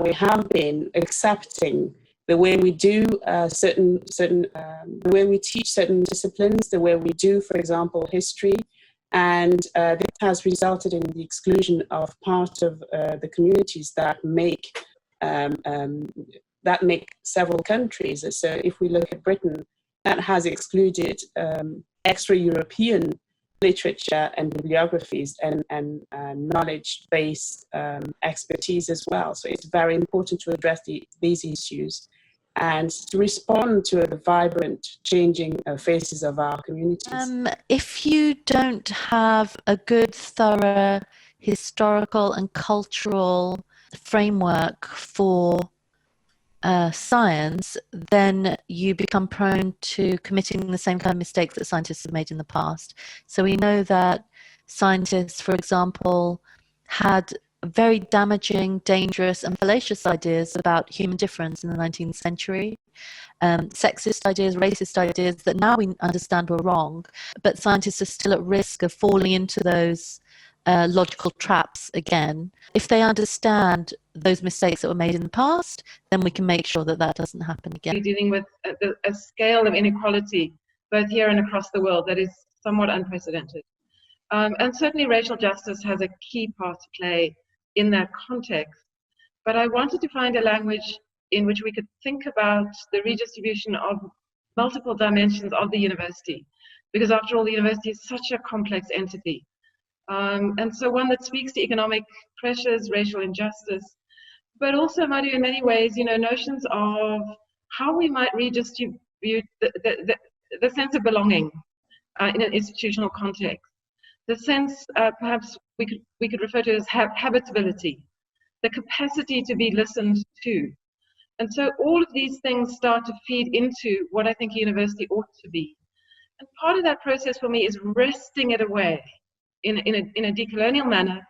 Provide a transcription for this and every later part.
we have been accepting the way we do the way we teach certain disciplines, the way we do, for example, history. And this has resulted in the exclusion of part of the communities that make several countries. So if we look at Britain, that has excluded extra-European literature and bibliographies and knowledge-based expertise as well. So it's very important to address these issues and to respond to the vibrant, changing faces of our communities. If you don't have a good, thorough historical and cultural framework for science, then you become prone to committing the same kind of mistakes that scientists have made in the past. So we know that scientists, for example, had very damaging, dangerous and fallacious ideas about human difference in the 19th century. Sexist ideas, racist ideas that now we understand were wrong, but scientists are still at risk of falling into those logical traps again. If they understand those mistakes that were made in the past, then we can make sure that that doesn't happen again. We're dealing with a scale of inequality, both here and across the world, that is somewhat unprecedented. And certainly racial justice has a key part to play in that context. But I wanted to find a language in which we could think about the redistribution of multiple dimensions of the university, because after all, the university is such a complex entity. And so one that speaks to economic pressures, racial injustice, but also, Madhu, in many ways, notions of how we might redistribute the sense of belonging in an institutional context. The sense, perhaps we could refer to as habitability, the capacity to be listened to. And so all of these things start to feed into what I think a university ought to be. And part of that process for me is wresting it away in a decolonial manner,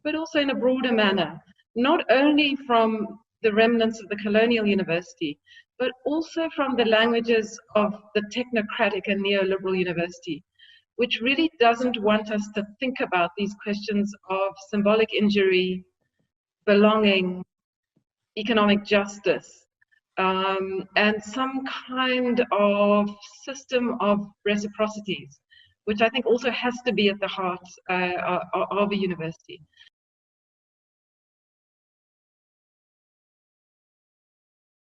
but also in a broader manner, not only from the remnants of the colonial university, but also from the languages of the technocratic and neoliberal university, which really doesn't want us to think about these questions of symbolic injury, belonging, economic justice, and some kind of system of reciprocities, which I think also has to be at the heart of a university.